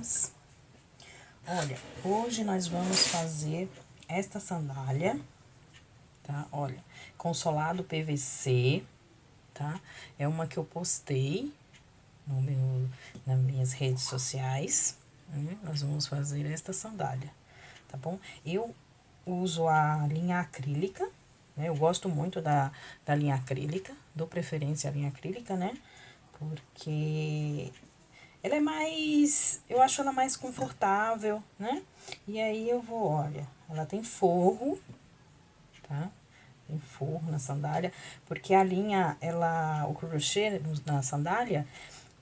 meninas? Olha, hoje nós vamos fazer esta sandália, tá? Olha, com solado PVC, tá? É uma que eu postei nas minhas redes sociais. Nós vamos fazer esta sandália, tá bom? Eu uso a linha acrílica, né? Eu gosto muito da linha acrílica, dou preferência à linha acrílica, né? Porque ela é mais, eu acho ela mais confortável, né? E aí eu vou, olha, ela tem forro, tá? Tem forro na sandália, porque a linha, o crochê na sandália,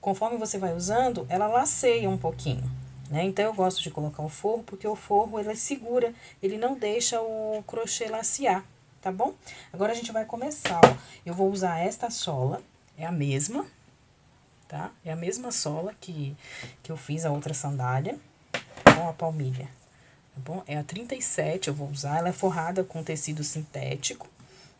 conforme você vai usando, ela laceia um pouquinho, né? Então, eu gosto de colocar o forro, porque o forro, ele segura, ele não deixa o crochê lacear, tá bom? Agora, a gente vai começar, ó. Eu vou usar esta sola, é a mesma, tá? É a mesma sola que eu fiz a outra sandália, com a palmilha, tá bom? É a 37, eu vou usar, ela é forrada com tecido sintético,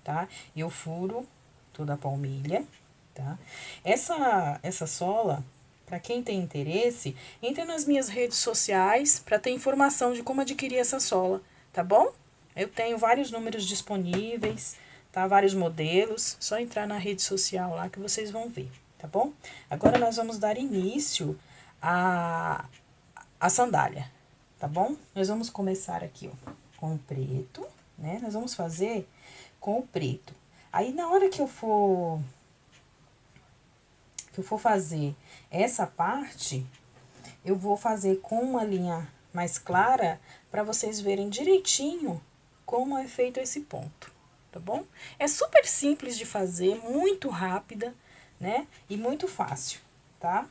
tá? E eu furo toda a palmilha, tá? Essa sola, para quem tem interesse, entra nas minhas redes sociais para ter informação de como adquirir essa sola, tá bom? Eu tenho vários números disponíveis, tá? Vários modelos, só entrar na rede social lá que vocês vão ver, tá bom? Agora, nós vamos dar início à sandália, tá bom? Nós vamos começar aqui, ó, com o preto, né? Nós vamos fazer com o preto. Aí, na hora que eu for fazer essa parte, eu vou fazer com uma linha mais clara para vocês verem direitinho como é feito esse ponto, tá bom? É super simples de fazer, muito rápida, né? E muito fácil, tá?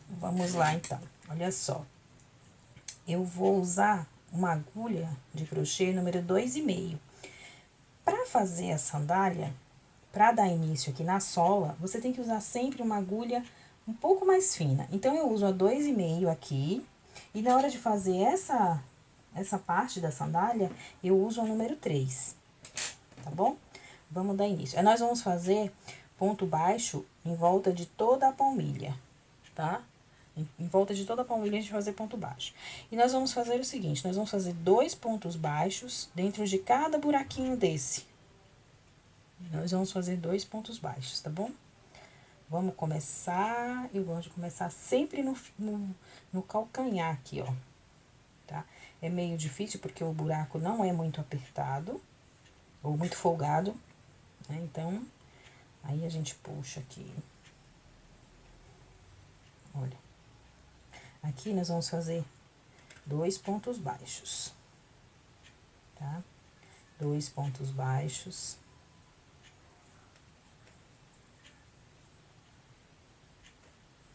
Vamos lá, então. Olha só. Eu vou usar uma agulha de crochê número 2,5. Para fazer a sandália, para dar início aqui na sola, você tem que usar sempre uma agulha um pouco mais fina. Então, eu uso a 2,5 aqui. E na hora de fazer essa parte da sandália, eu uso a número 3. Tá bom? Vamos dar início. Nós vamos fazer ponto baixo em volta de toda a palmilha, tá? Em volta de toda a palmilha, a gente vai fazer ponto baixo. E nós vamos fazer o seguinte, nós vamos fazer 2 pontos baixos dentro de cada buraquinho desse. Nós vamos fazer 2 pontos baixos, tá bom? Vamos começar, eu gosto de começar sempre no calcanhar aqui, ó, tá? É meio difícil porque o buraco não é muito apertado, ou muito folgado, né? Então, aí a gente puxa aqui. Olha. Aqui nós vamos fazer 2 pontos baixos, tá? 2 pontos baixos.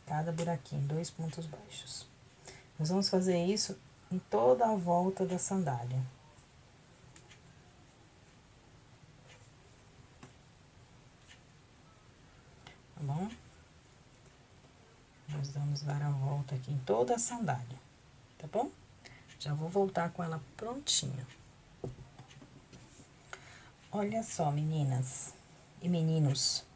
Cada buraquinho, 2 pontos baixos. Nós vamos fazer isso em toda a volta da sandália. Tá bom? Nós vamos dar a volta aqui em toda a sandália, tá bom? Já vou voltar com ela prontinha. Olha só, meninas e meninos.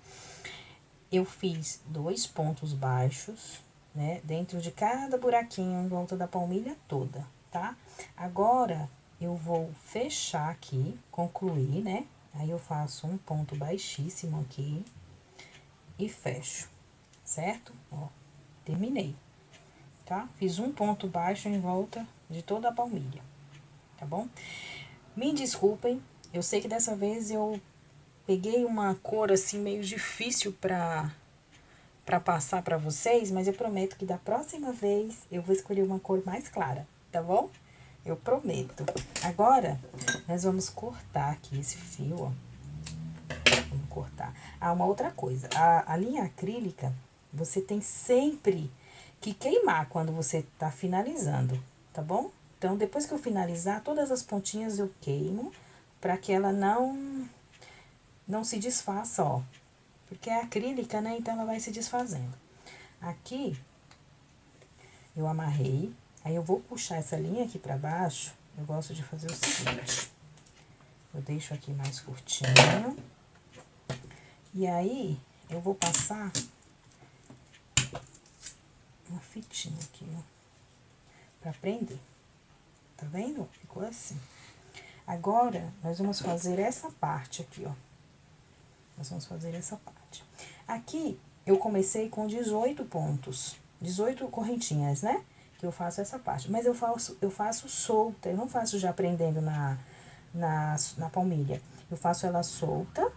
Eu fiz 2 pontos baixos, né? Dentro de cada buraquinho em volta da palmilha toda, tá? Agora, eu vou fechar aqui, concluir, né? Aí, eu faço um ponto baixíssimo aqui e fecho, certo? Ó, terminei, tá? Fiz um ponto baixo em volta de toda a palmilha, tá bom? Me desculpem, eu sei que dessa vez eu peguei uma cor assim meio difícil pra passar pra vocês, mas eu prometo que da próxima vez eu vou escolher uma cor mais clara, tá bom? Eu prometo. Agora, nós vamos cortar aqui esse fio, ó. Vamos cortar. Ah, uma outra coisa. A linha acrílica, você tem sempre que queimar quando você tá finalizando, tá bom? Então, depois que eu finalizar, todas as pontinhas eu queimo, pra que ela não se desfaça, ó. Porque é acrílica, né? Então, ela vai se desfazendo. Aqui, eu amarrei. Aí, eu vou puxar essa linha aqui pra baixo. Eu gosto de fazer o seguinte. Eu deixo aqui mais curtinho. E aí, eu vou passar uma fitinha aqui, ó, pra prender. Tá vendo? Ficou assim. Agora, nós vamos fazer essa parte aqui, ó. Nós vamos fazer essa parte. Aqui, eu comecei com 18 pontos, 18 correntinhas, né? Que eu faço essa parte. Mas eu faço solta, eu não faço já prendendo na palmilha. Eu faço ela solta.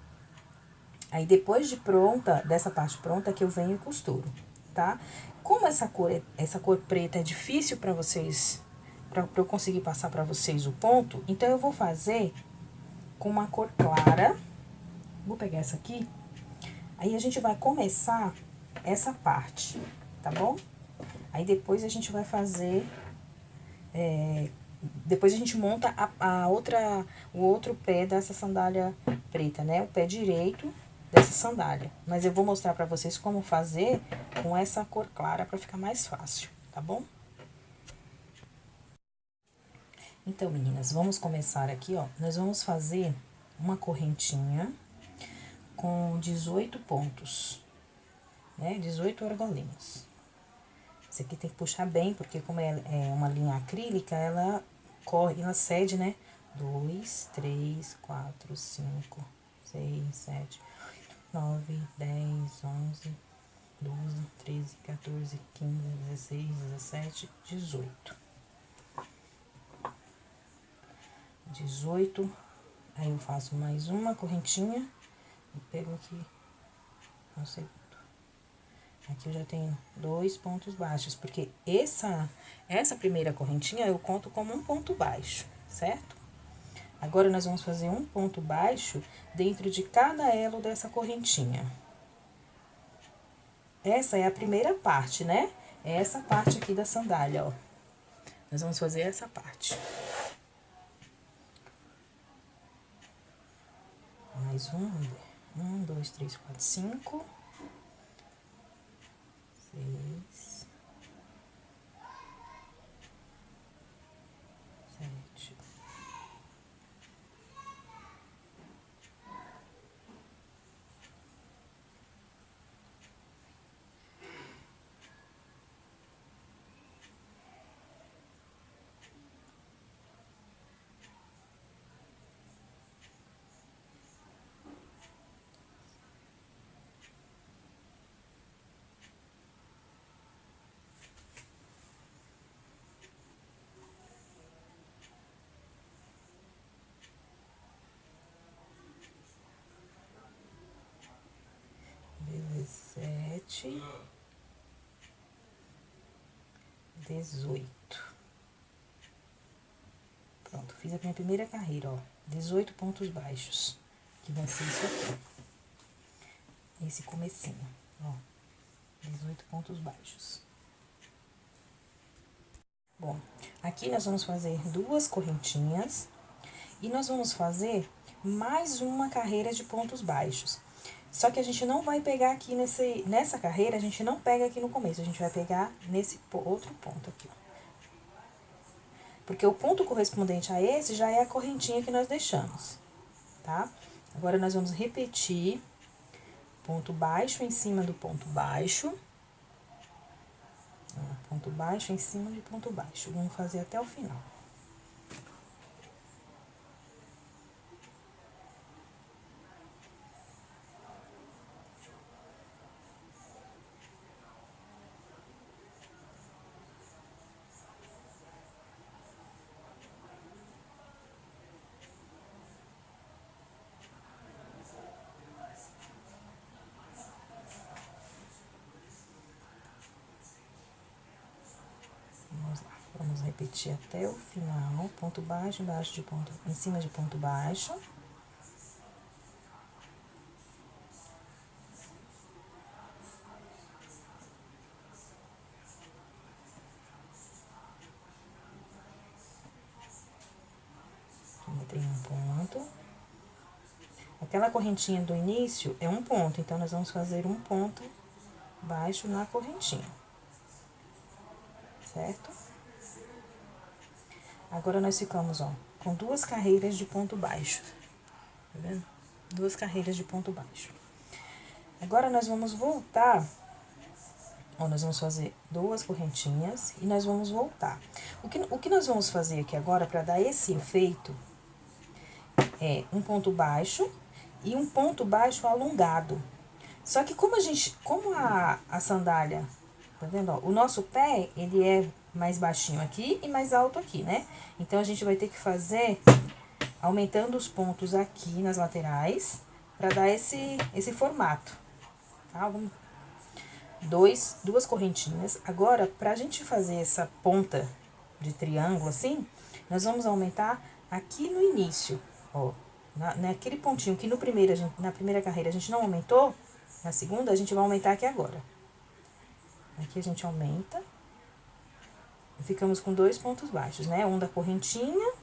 Aí, depois de pronta, dessa parte pronta, que eu venho e costuro, tá? Como essa cor preta é difícil pra vocês, pra eu conseguir passar pra vocês o ponto, então eu vou fazer com uma cor clara. Vou pegar essa aqui. Aí, a gente vai começar essa parte, tá bom? Aí, depois a gente vai fazer... depois a gente monta o outro pé dessa sandália preta, né? O pé direito dessa sandália. Mas eu vou mostrar pra vocês como fazer com essa cor clara pra ficar mais fácil, tá bom? Então, meninas, vamos começar aqui, ó. Nós vamos fazer uma correntinha com 18 pontos, né? 18 argolinhas. Esse aqui tem que puxar bem, porque como é uma linha acrílica, ela corre, ela cede, né? 2, 3, 4, 5, 6, 7, 8, 9, 10, 11, 12, 13, 14, 15, 16, 17, 18. 18, aí eu faço mais uma correntinha, eu pego aqui no segundo. Aqui eu já tenho 2 pontos baixos, porque essa primeira correntinha eu conto como um ponto baixo, certo? Agora, nós vamos fazer um ponto baixo dentro de cada elo dessa correntinha. Essa é a primeira parte, né? É essa parte aqui da sandália, ó. Nós vamos fazer essa parte. Mais um, 1, 2, 3, 4, 5... 6, 7, 17, 18. Pronto, fiz a minha primeira carreira, ó. 18 pontos baixos, que vai ser isso aqui. Esse comecinho, ó. 18 pontos baixos. Bom, aqui nós vamos fazer 2 correntinhas e nós vamos fazer mais uma carreira de pontos baixos. Só que a gente não vai pegar aqui nessa carreira, a gente não pega aqui no começo, a gente vai pegar nesse outro ponto aqui, ó. Porque o ponto correspondente a esse já é a correntinha que nós deixamos, tá? Agora, nós vamos repetir ponto baixo em cima do ponto baixo. Ponto baixo em cima de ponto baixo. Vamos fazer até o final. Vamos lá, vamos repetir até o final. Ponto baixo, embaixo de ponto, em cima de ponto baixo. Tem um ponto. Aquela correntinha do início é um ponto, então nós vamos fazer um ponto baixo na correntinha, certo? Agora, nós ficamos, ó, com 2 carreiras de ponto baixo, tá vendo? 2 carreiras de ponto baixo. Agora, nós vamos voltar Ó, nós vamos fazer 2 correntinhas e nós vamos voltar. O que nós vamos fazer aqui agora, para dar esse efeito, é um ponto baixo e um ponto baixo alongado. Só que como a sandália, tá vendo, ó? O nosso pé, ele é mais baixinho aqui e mais alto aqui, né? Então, a gente vai ter que fazer aumentando os pontos aqui nas laterais, para dar esse formato, tá? Duas correntinhas. Agora, pra gente fazer essa ponta de triângulo assim, nós vamos aumentar aqui no início, ó. Naquele pontinho que na primeira carreira a gente não aumentou, na segunda a gente vai aumentar aqui agora. Aqui a gente aumenta. E ficamos com 2 pontos baixos, né? Um da correntinha,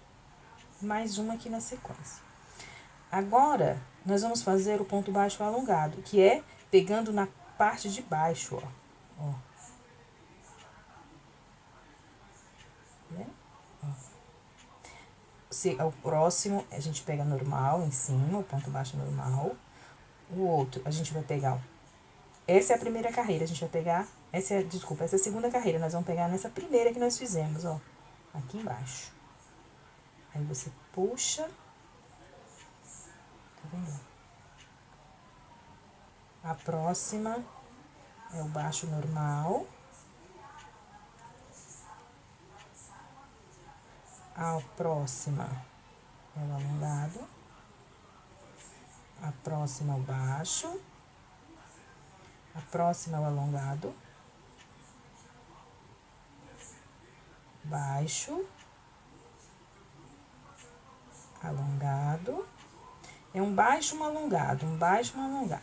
mais um aqui na sequência. Agora, nós vamos fazer o ponto baixo alongado, que é pegando na parte de baixo, ó. Né? O próximo, a gente pega normal em cima, o ponto baixo normal. O outro, a gente vai pegar, ó. Essa é a primeira carreira, a gente vai pegar... essa é a segunda carreira, nós vamos pegar nessa primeira que nós fizemos, ó. Aqui embaixo. Aí, você puxa... Tá vendo? A próxima é o baixo normal. A próxima é o alongado. A próxima é o baixo. A próxima é o alongado. Baixo. Alongado. É um baixo, um alongado, um baixo, um alongado.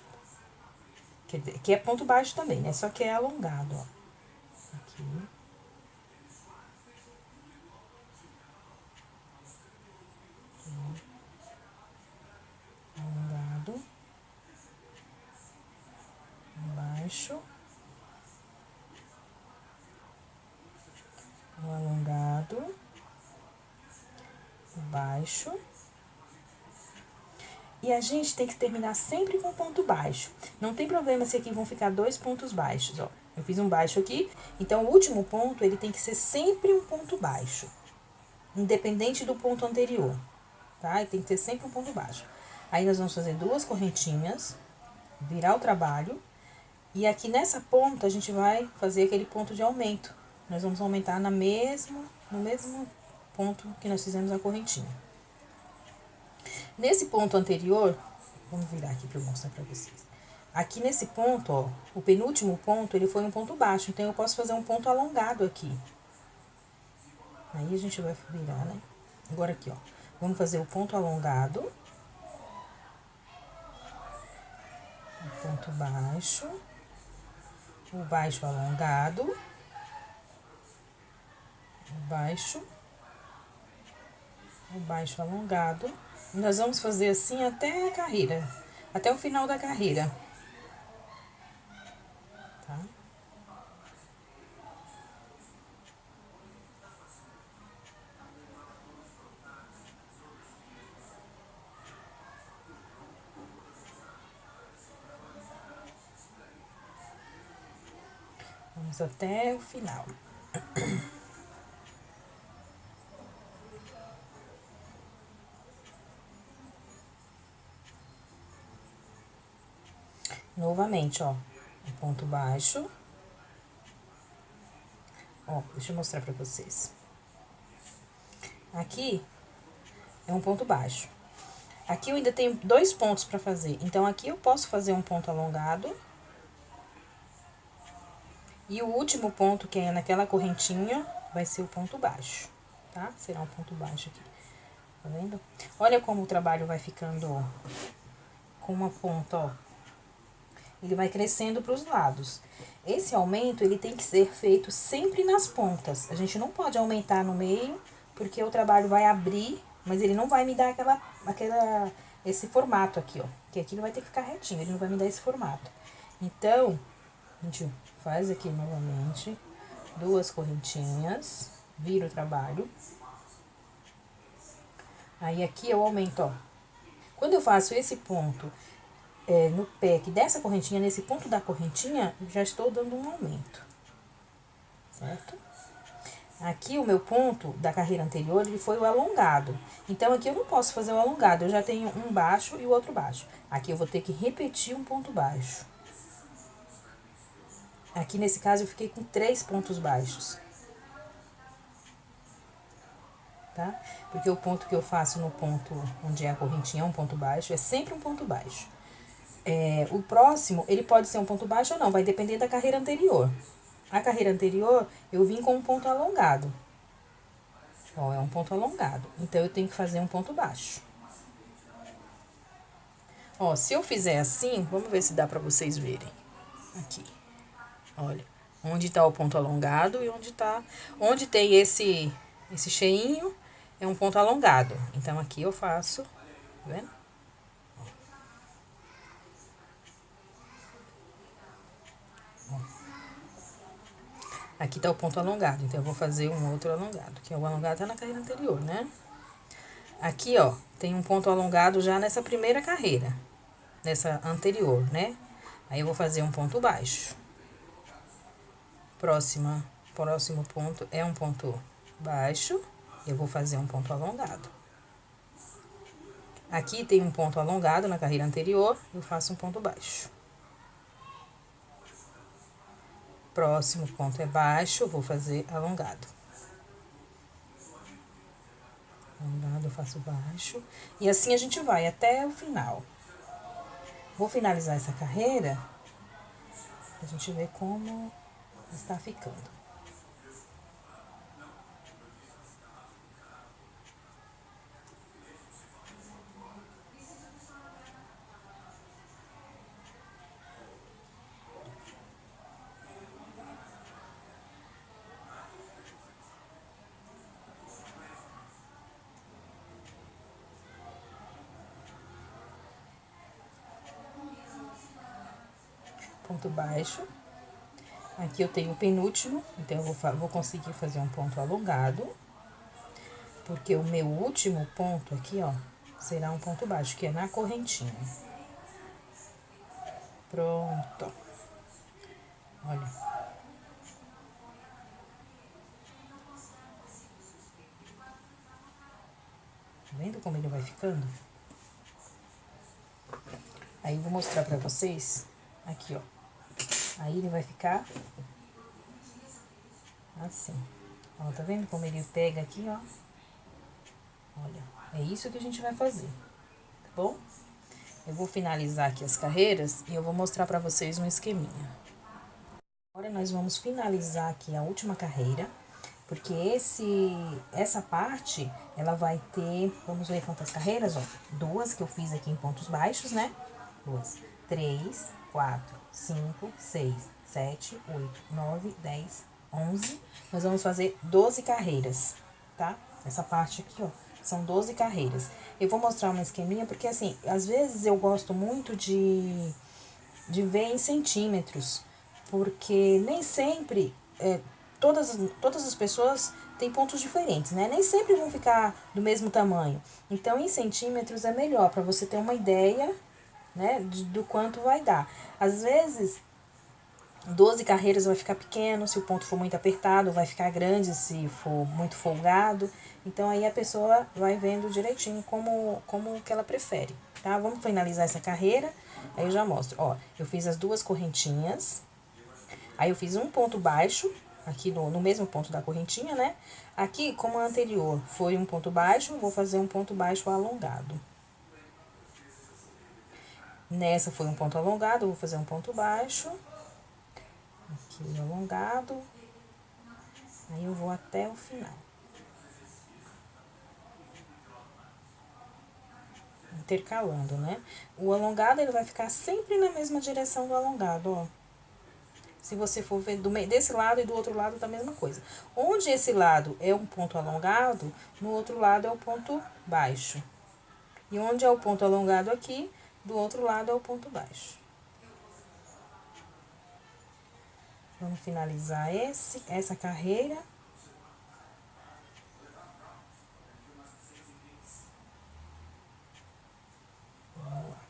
Quer dizer, que é ponto baixo também, né? Só que é alongado, ó. Aqui. Alongado. Baixo. O alongado. Baixo. E a gente tem que terminar sempre com ponto baixo. Não tem problema se aqui vão ficar 2 pontos baixos, ó. Eu fiz um baixo aqui, então o último ponto, ele tem que ser sempre um ponto baixo. Independente do ponto anterior, tá? E tem que ter sempre um ponto baixo. Aí, nós vamos fazer 2 correntinhas, virar o trabalho. E aqui nessa ponta, a gente vai fazer aquele ponto de aumento. Nós vamos aumentar no mesmo ponto que nós fizemos a correntinha. Nesse ponto anterior, vamos virar aqui para eu mostrar para vocês. Aqui nesse ponto, ó, o penúltimo ponto, ele foi um ponto baixo, então eu posso fazer um ponto alongado aqui. Aí, a gente vai virar, né? Agora aqui, ó, vamos fazer o ponto alongado. O ponto baixo. O baixo alongado. O baixo. O baixo alongado. E nós vamos fazer assim até a carreira, até o final da carreira. Tá? Vamos até o final. Novamente, ó, um ponto baixo. Ó, deixa eu mostrar pra vocês. Aqui é um ponto baixo. Aqui eu ainda tenho 2 pontos pra fazer. Então, aqui eu posso fazer um ponto alongado. E o último ponto, que é naquela correntinha, vai ser o ponto baixo, tá? Será um ponto baixo aqui. Tá vendo? Olha como o trabalho vai ficando, ó, com uma ponta, ó. Ele vai crescendo para os lados. Esse aumento, ele tem que ser feito sempre nas pontas. A gente não pode aumentar no meio, porque o trabalho vai abrir, mas ele não vai me dar esse formato aqui, ó. Que aqui ele vai ter que ficar retinho, ele não vai me dar esse formato. Então, a gente faz aqui novamente 2 correntinhas, vira o trabalho. Aí, aqui eu aumento, ó. Quando eu faço esse ponto no pé aqui dessa correntinha, nesse ponto da correntinha, já estou dando um aumento, certo? Aqui o meu ponto da carreira anterior, ele foi o alongado. Então, aqui eu não posso fazer o alongado, eu já tenho um baixo e o outro baixo. Aqui eu vou ter que repetir um ponto baixo. Aqui, nesse caso, eu fiquei com 3 pontos baixos. Tá? Porque o ponto que eu faço no ponto onde é a correntinha é um ponto baixo, é sempre um ponto baixo. O próximo, ele pode ser um ponto baixo ou não, vai depender da carreira anterior. A carreira anterior, eu vim com um ponto alongado. Ó, é um ponto alongado. Então, eu tenho que fazer um ponto baixo. Ó, se eu fizer assim, vamos ver se dá pra vocês verem. Aqui. Olha, onde tá o ponto alongado e onde tem esse cheinho, é um ponto alongado. Então, aqui eu faço, tá vendo? Aqui tá o ponto alongado, então eu vou fazer um outro alongado, que é o alongado tá na carreira anterior, né? Aqui, ó, tem um ponto alongado já nessa primeira carreira, nessa anterior, né? Aí eu vou fazer um ponto baixo. Próximo ponto é um ponto baixo, eu vou fazer um ponto alongado. Aqui tem um ponto alongado na carreira anterior, eu faço um ponto baixo. Próximo ponto é baixo, vou fazer alongado. Alongado, eu faço baixo. E assim a gente vai até o final. Vou finalizar essa carreira, pra gente ver como está ficando. Ponto baixo. Aqui eu tenho o penúltimo, então eu vou conseguir fazer um ponto alongado. Porque o meu último ponto aqui, ó, será um ponto baixo, que é na correntinha. Pronto. Olha. Tá vendo como ele vai ficando? Aí eu vou mostrar pra vocês, aqui, ó. Aí ele vai ficar assim. Ó, tá vendo como ele pega aqui, ó? Olha, é isso que a gente vai fazer, tá bom? Eu vou finalizar aqui as carreiras e eu vou mostrar pra vocês um esqueminha. Agora nós vamos finalizar aqui a última carreira, porque essa parte, ela vai ter, vamos ver quantas carreiras, ó. 2 que eu fiz aqui em pontos baixos, né? 2, 3, 4, 5, 6, 7, 8, 9, 10, 11. Nós vamos fazer 12 carreiras, tá? Essa parte aqui, ó, são 12 carreiras. Eu vou mostrar uma esqueminha, porque assim, às vezes eu gosto muito de ver em centímetros, porque nem sempre, todas as pessoas têm pontos diferentes, né? Nem sempre vão ficar do mesmo tamanho. Então, em centímetros é melhor, para você ter uma ideia, né, do quanto vai dar. Às vezes, 12 carreiras vai ficar pequeno, se o ponto for muito apertado, vai ficar grande se for muito folgado. Então, aí a pessoa vai vendo direitinho como que ela prefere, tá? Vamos finalizar essa carreira, aí eu já mostro. Ó, eu fiz as 2 correntinhas, aí eu fiz um ponto baixo, aqui no mesmo ponto da correntinha, né? Aqui, como a anterior foi um ponto baixo, eu vou fazer um ponto baixo alongado. Nessa foi um ponto alongado, eu vou fazer um ponto baixo. Aqui alongado. Aí eu vou até o final. Intercalando, né? O alongado, ele vai ficar sempre na mesma direção do alongado, ó. Se você for ver desse lado e do outro lado, tá a mesma coisa. Onde esse lado é um ponto alongado, no outro lado é o ponto baixo. E onde é o ponto alongado aqui, do outro lado é o ponto baixo. Vamos finalizar essa carreira. Vamos lá.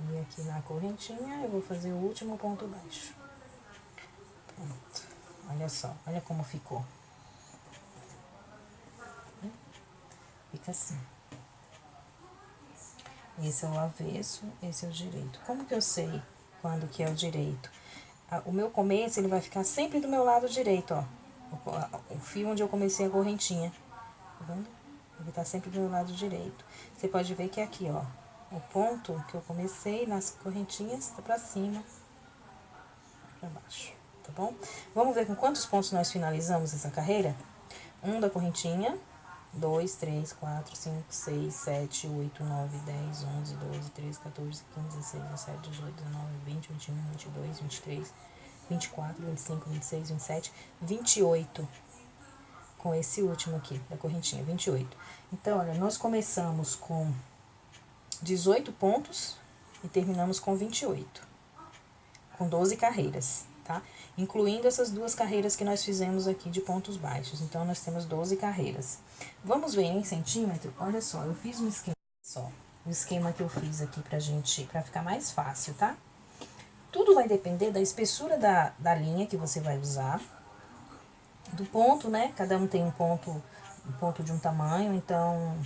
E aqui na correntinha eu vou fazer o último ponto baixo. Pronto. Olha só, olha como ficou. Fica assim. Esse é o avesso, esse é o direito. Como que eu sei quando que é o direito? O meu começo, ele vai ficar sempre do meu lado direito, ó. O fio onde eu comecei a correntinha. Tá vendo? Ele tá sempre do meu lado direito. Você pode ver que é aqui, ó. O ponto que eu comecei nas correntinhas tá pra cima, pra baixo, tá bom? Vamos ver com quantos pontos nós finalizamos essa carreira? Um da correntinha. 2, 3, 4, 5, 6, 7, 8, 9, 10, 11, 12, 13, 14, 15, 16, 17, 18, 19, 20, 21, 22, 23, 24, 25, 26, 27, 28. Com esse último aqui, da correntinha, 28. Então, olha, nós começamos com 18 pontos e terminamos com 28. Com 12 carreiras, tá? Incluindo essas duas carreiras que nós fizemos aqui de pontos baixos. Então, nós temos 12 carreiras. Vamos ver em centímetro? Olha só, eu fiz um esquema só. O esquema que eu fiz aqui pra ficar mais fácil, tá? Tudo vai depender da espessura da linha que você vai usar. Do ponto, né? Cada um tem um ponto de um tamanho, então...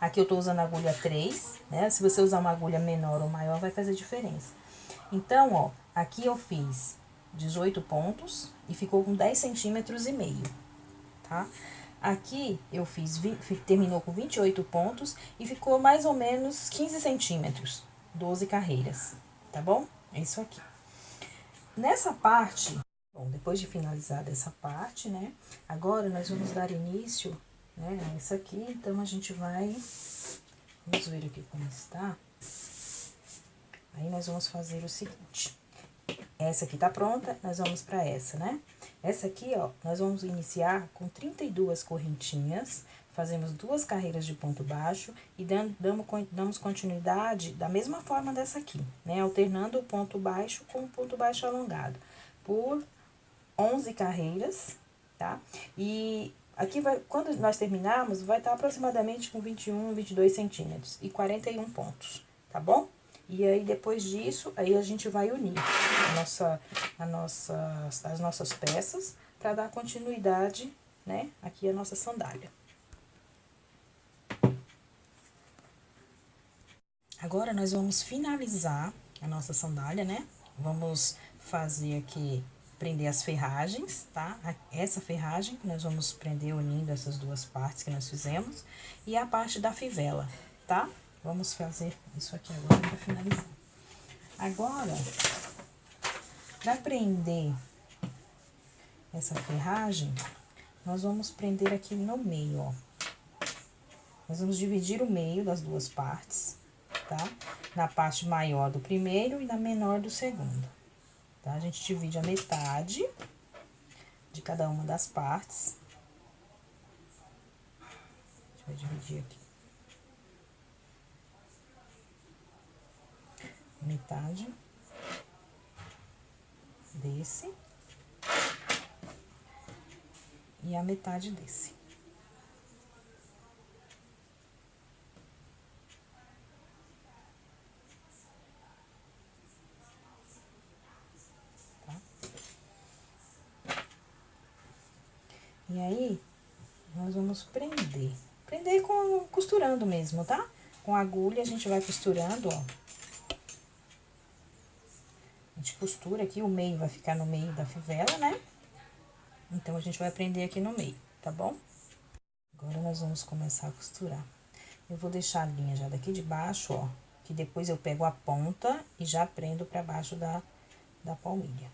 Aqui eu tô usando a agulha 3, né? Se você usar uma agulha menor ou maior, vai fazer diferença. Então, ó, aqui eu fiz 18 pontos e ficou com 10 centímetros e meio, tá? Aqui eu terminou com 28 pontos e ficou mais ou menos 15 centímetros, 12 carreiras, tá bom? É isso aqui. Nessa parte, bom, depois de finalizar essa parte, né? Agora nós vamos dar início, né, a isso aqui, então a gente vai, vamos ver aqui como está. Aí nós vamos fazer o seguinte. Essa aqui tá pronta, nós vamos pra essa, né? Essa aqui, ó, nós vamos iniciar com 32 correntinhas, fazemos 2 carreiras de ponto baixo e damos continuidade da mesma forma dessa aqui, né? Alternando o ponto baixo com o ponto baixo alongado, por 11 carreiras, tá? E aqui vai, quando nós terminarmos, vai estar aproximadamente com 21, 22 centímetros e 41 pontos, tá bom? E aí, depois disso, aí a gente vai unir as nossas peças para dar continuidade, né, aqui a nossa sandália. Agora, nós vamos finalizar a nossa sandália, né? Vamos fazer aqui, prender as ferragens, tá? Essa ferragem que nós vamos prender unindo essas duas partes que nós fizemos. E a parte da fivela, tá? Vamos fazer isso aqui agora para finalizar. Agora, para prender essa ferragem, nós vamos prender aqui no meio, ó. Nós vamos dividir o meio das duas partes, tá? Na parte maior do primeiro e na menor do segundo, tá? A gente divide a metade de cada uma das partes. A gente vai dividir aqui. Metade desse e a metade desse. Tá? E aí, nós vamos prender. Prender costurando mesmo, tá? Com a agulha a gente vai costurando, ó. A gente costura aqui, o meio vai ficar no meio da fivela, né? Então, a gente vai prender aqui no meio, tá bom? Agora, nós vamos começar a costurar. Eu vou deixar a linha já daqui de baixo, ó, que depois eu pego a ponta e já prendo pra baixo da palmilha.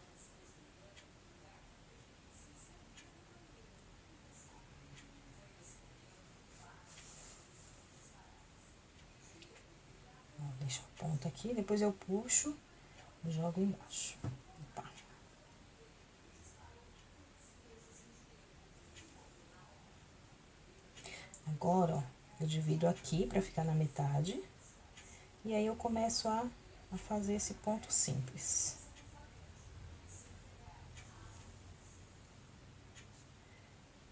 Ó, deixo a ponta aqui, depois eu puxo e jogo embaixo. Tá. Agora, ó, eu divido aqui pra ficar na metade. E aí, eu começo a fazer esse ponto simples.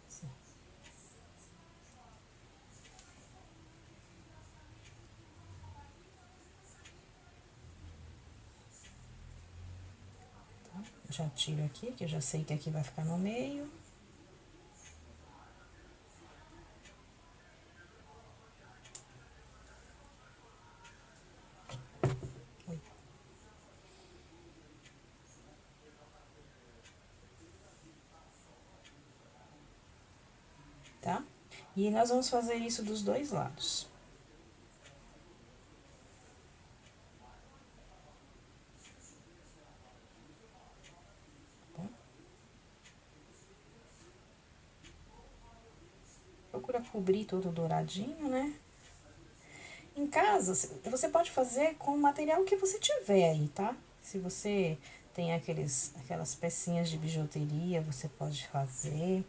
Assim. Já tiro aqui, que eu já sei que aqui vai ficar no meio. Tá? E nós vamos fazer isso dos dois lados. Procura cobrir todo douradinho, né? Em casa, você pode fazer com o material que você tiver aí, tá? Se você tem aquelas pecinhas de bijuteria, você pode fazer.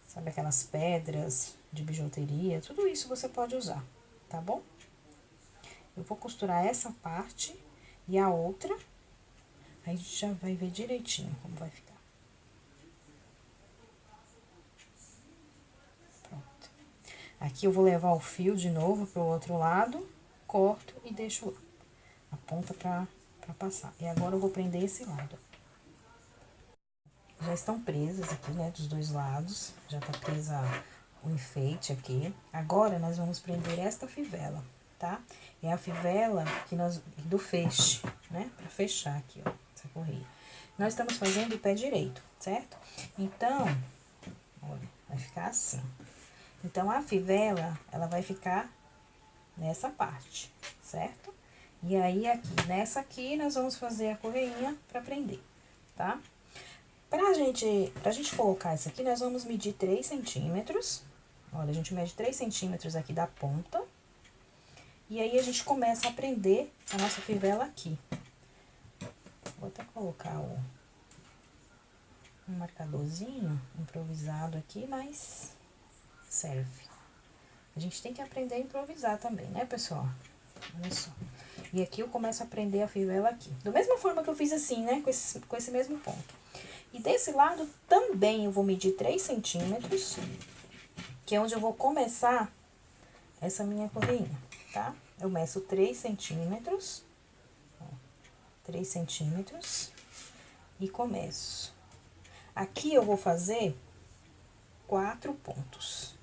Sabe, aquelas pedras de bijuteria, tudo isso você pode usar, tá bom? Eu vou costurar essa parte e a outra, aí a gente já vai ver direitinho como vai ficar. Pronto. Aqui eu vou levar o fio de novo pro outro lado, corto e deixo a ponta pra passar. E agora eu vou prender esse lado. Já estão presas aqui, né, dos dois lados, já tá presa o enfeite aqui. Agora, nós vamos prender esta fivela, tá? É a fivela do feixe, né, pra fechar aqui, ó, essa correia. Nós estamos fazendo o pé direito, certo? Então, olha, vai ficar assim. Então, a fivela, ela vai ficar nessa parte, certo? E aí, nessa aqui, nós vamos fazer a correinha pra prender, tá? Pra gente colocar isso aqui, nós vamos medir 3 centímetros. Olha, a gente mede 3 centímetros aqui da ponta. E aí, a gente começa a prender a nossa fivela aqui. Vou até colocar um marcadorzinho improvisado aqui, mas serve. A gente tem que aprender a improvisar também, né, pessoal? Olha só. E aqui eu começo a prender a fivela aqui. Da mesma forma que eu fiz assim, né, com esse mesmo ponto. E desse lado também eu vou medir 3 centímetros, que é onde eu vou começar essa minha correinha, tá? Eu meço 3 centímetros, ó, 3 centímetros, e começo. Aqui eu vou fazer 4 pontos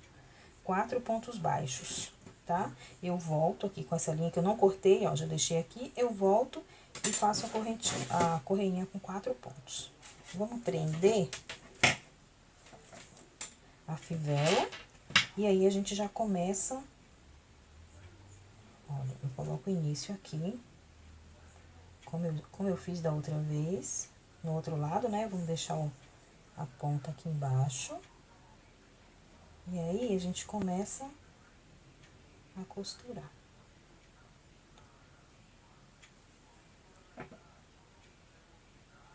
baixos, tá? Eu volto aqui com essa linha que eu não cortei, ó, já deixei aqui, eu volto e faço a correinha com 4 pontos. Vamos prender a fivela, e aí a gente já começa, olha, eu coloco o início aqui, como eu fiz da outra vez, no outro lado, né, vamos deixar a ponta aqui embaixo, e aí a gente começa a costurar.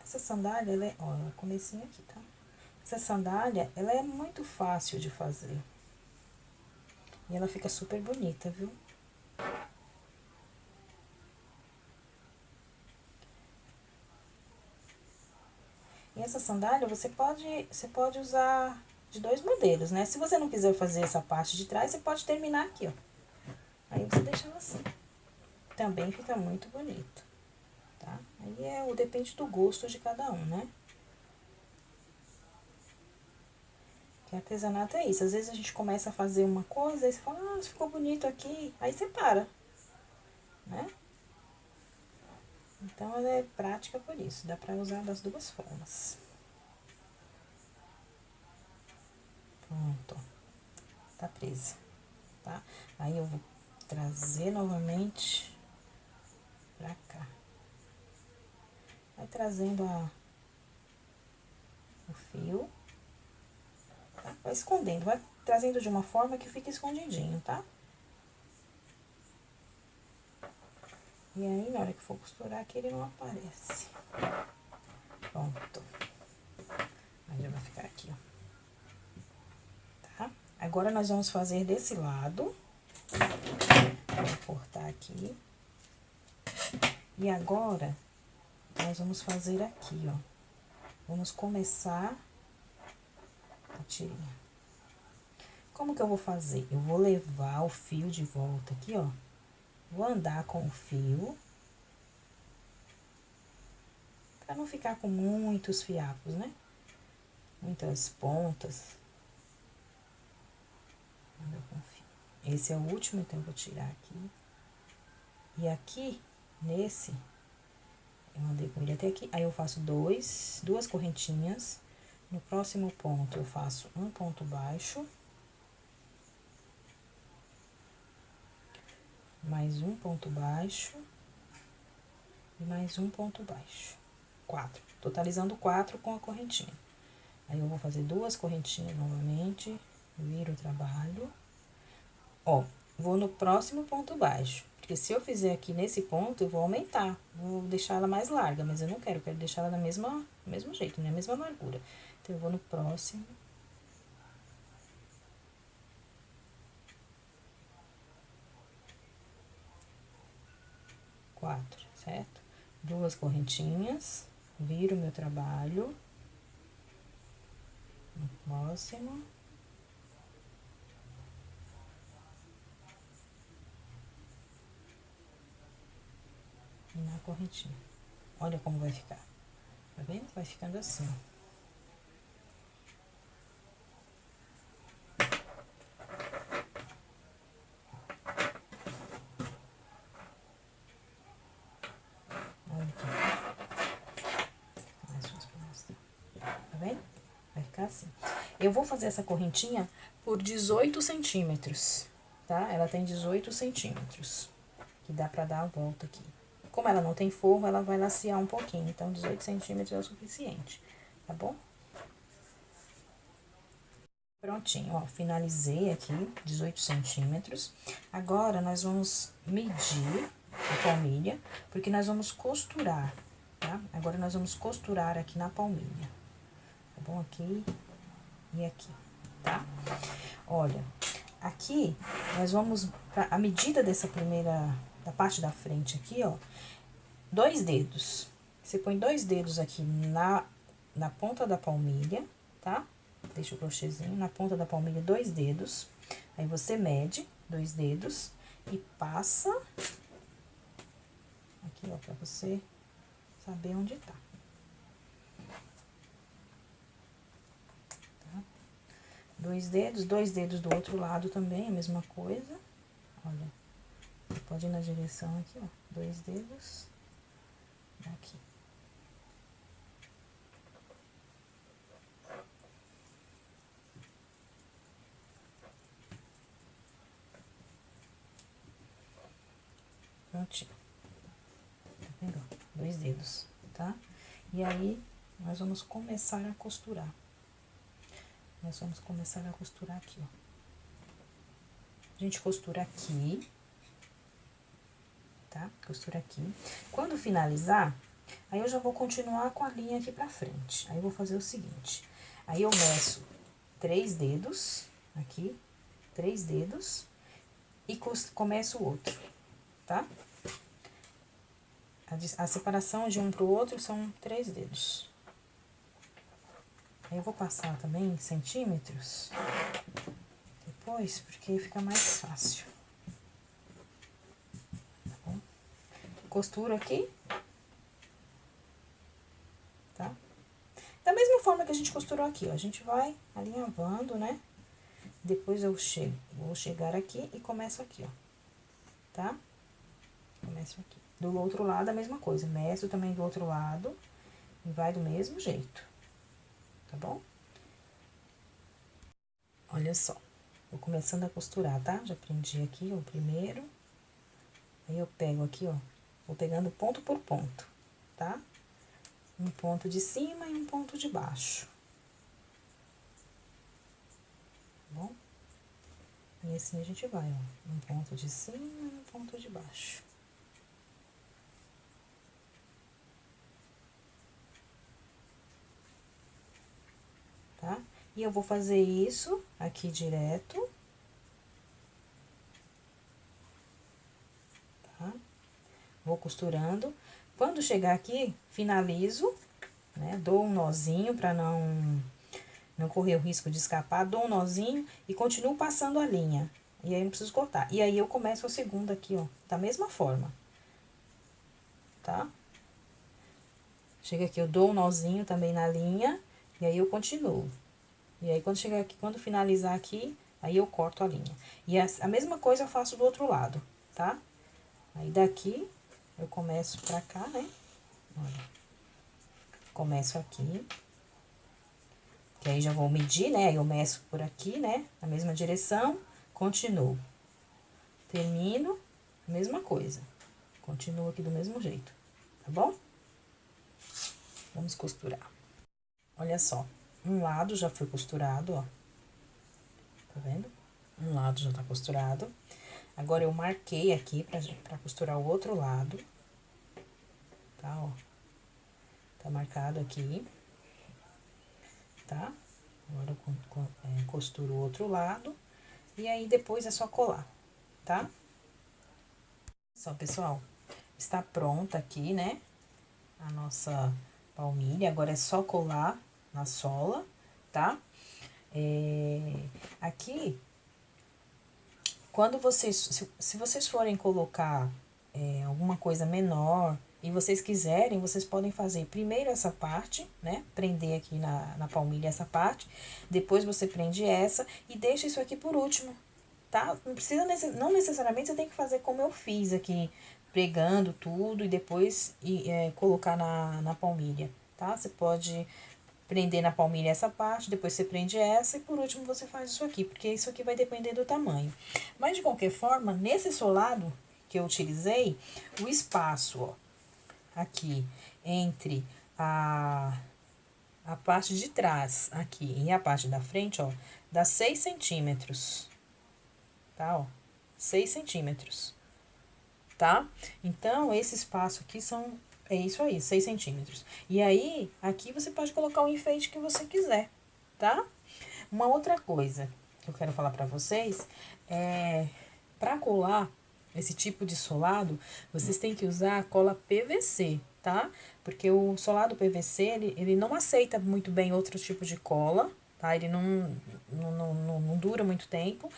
Essa sandália, ela é, ó, comecinho aqui, tá? Essa sandália, ela é muito fácil de fazer. E ela fica super bonita, viu? E essa sandália, você pode usar de 2 modelos, né? Se você não quiser fazer essa parte de trás, você pode terminar aqui, ó. Aí você deixa ela assim. Também fica muito bonito, tá? Aí depende do gosto de cada um, né? Que artesanato é isso. Às vezes a gente começa a fazer uma coisa, aí você fala, ah, ficou bonito aqui. Aí você para, né? Então, ela é prática por isso. Dá pra usar das duas formas. Pronto. Tá presa, tá? Aí, eu vou trazer novamente pra cá. Vai trazendo o fio. Tá? Vai escondendo. Vai trazendo de uma forma que fique escondidinho, tá? E aí, na hora que for costurar aqui, ele não aparece. Pronto. Aí, já vai ficar aqui, ó. Tá? Agora, nós vamos fazer desse lado. Vou cortar aqui. E agora, nós vamos fazer aqui, ó. Vamos começar a tirinha. Como que eu vou fazer? Eu vou levar o fio de volta aqui, ó. Vou andar com o fio Pra não ficar com muitos fiapos, né? Muitas pontas. Eu confio. Esse é o último, então eu vou tirar aqui. E aqui, nesse, eu andei com ele até aqui. Aí eu faço duas correntinhas. No próximo ponto, eu faço um ponto baixo. Mais um ponto baixo. E mais um ponto baixo. 4. Totalizando 4 com a correntinha. Aí, eu vou fazer duas correntinhas novamente. Viro o trabalho. Ó, vou no próximo ponto baixo. Porque se eu fizer aqui nesse ponto, eu vou aumentar. Vou deixar ela mais larga, mas eu não quero. Eu quero deixar ela do mesmo jeito, né? A mesma largura. Então, eu vou no próximo. Quatro, certo? Duas correntinhas. Viro meu trabalho. No próximo. E na correntinha. Olha como vai ficar. Tá vendo? Vai ficando assim, ó. Olha aqui. Mais fácil pra mostrar. Tá vendo? Vai ficar assim. Eu vou fazer essa correntinha por 18 centímetros, tá? Ela tem 18 centímetros. Que dá pra dar a volta aqui. Como ela não tem forro, ela vai lacear um pouquinho. Então, 18 centímetros é o suficiente, tá bom? Prontinho, ó, finalizei aqui, 18 centímetros. Agora, nós vamos medir a palmilha, porque nós vamos costurar, tá? Agora, nós vamos costurar aqui na palmilha, tá bom? Aqui e aqui, tá? Olha, aqui, nós vamos, a medida dessa da parte da frente aqui, ó, 2 dedos. Você põe 2 dedos aqui na ponta da palmilha, tá? Deixa o crochêzinho na ponta da palmilha, 2 dedos. Aí, você mede 2 dedos e passa aqui, ó, pra você saber onde tá. Tá? 2 dedos do outro lado também, a mesma coisa. Olha, você pode ir na direção aqui, ó, 2 dedos aqui. Prontinho. Tá vendo? 2 dedos, tá? E aí, nós vamos começar a costurar. Nós vamos começar a costurar aqui, ó. A gente costura aqui, tá? Costura aqui. Quando finalizar, aí eu já vou continuar com a linha aqui pra frente. Aí, eu vou fazer o seguinte. Aí, eu meço 3 dedos, aqui, 3 dedos, e começo o outro, tá? A separação de um pro outro são 3 dedos. Aí, eu vou passar também em centímetros depois, porque fica mais fácil. Tá bom? Costuro aqui. Tá? Da mesma forma que a gente costurou aqui, ó. A gente vai alinhavando, né? Depois eu vou chegar aqui e começo aqui, ó. Tá? Começo aqui. Do outro lado, a mesma coisa. Meço também do outro lado e vai do mesmo jeito. Tá bom? Olha só. Vou começando a costurar, tá? Já prendi aqui o primeiro. Aí, eu pego aqui, ó. Vou pegando ponto por ponto, tá? Um ponto de cima e um ponto de baixo. Tá bom? E assim a gente vai, ó. Um ponto de cima e um ponto de baixo. Tá? E eu vou fazer isso aqui direto. Tá? Vou costurando. Quando chegar aqui, finalizo, né? Dou um nozinho pra não correr o risco de escapar. Dou um nozinho e continuo passando a linha. E aí, não preciso cortar. E aí, eu começo a segunda aqui, ó, da mesma forma. Tá? Chega aqui, eu dou um nozinho também na linha, e aí eu continuo. E aí, quando chegar aqui, quando finalizar aqui, aí eu corto a linha. E a mesma coisa eu faço do outro lado, tá? Aí, daqui, eu começo pra cá, né? Olha. Começo aqui. Que aí, já vou medir, né? Aí, eu meço por aqui, né? Na mesma direção, continuo. Termino, mesma coisa. Continuo aqui do mesmo jeito, tá bom? Vamos costurar. Olha só, um lado já foi costurado, ó. Tá vendo? Um lado já tá costurado. Agora, eu marquei aqui pra costurar o outro lado. Tá, ó. Tá marcado aqui. Tá? Agora, eu costuro o outro lado. E aí, depois é só colar, tá? Só, pessoal, está pronta aqui, né? A nossa palmilha. Agora, é só colar na sola, tá? Aqui, quando vocês, se vocês forem colocar alguma coisa menor e vocês quiserem, vocês podem fazer primeiro essa parte, né? Prender aqui na palmilha essa parte, depois você prende essa e deixa isso aqui por último, tá? Não precisa, não necessariamente você tem que fazer como eu fiz aqui, pregando tudo e depois colocar na palmilha, tá? Você pode prender na palmilha essa parte, depois você prende essa e por último você faz isso aqui, porque isso aqui vai depender do tamanho. Mas de qualquer forma, nesse solado que eu utilizei, o espaço, ó, aqui entre a parte de trás aqui e a parte da frente, ó, dá 6 centímetros, tá, ó, 6 centímetros, tá? Então, esse espaço aqui é isso aí, 6 centímetros. E aí, aqui você pode colocar o enfeite que você quiser, tá? Uma outra coisa que eu quero falar pra vocês é... Pra colar esse tipo de solado, vocês têm que usar a cola PVC, tá? Porque o solado PVC, ele não aceita muito bem outro tipo de cola, tá? Ele não dura muito tempo,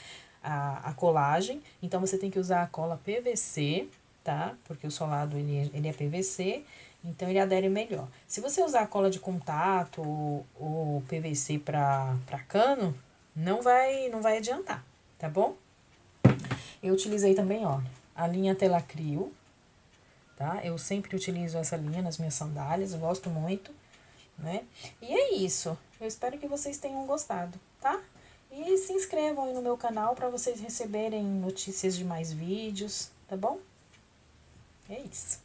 a colagem. Então, você tem que usar a cola PVC, tá? Porque o solado, ele é PVC, então ele adere melhor. Se você usar a cola de contato ou PVC pra cano, não vai adiantar, tá bom? Eu utilizei também, ó, a linha Telacrio, tá? Eu sempre utilizo essa linha nas minhas sandálias, eu gosto muito, né? E é isso. Eu espero que vocês tenham gostado, tá? E se inscrevam aí no meu canal para vocês receberem notícias de mais vídeos, tá bom? É isso.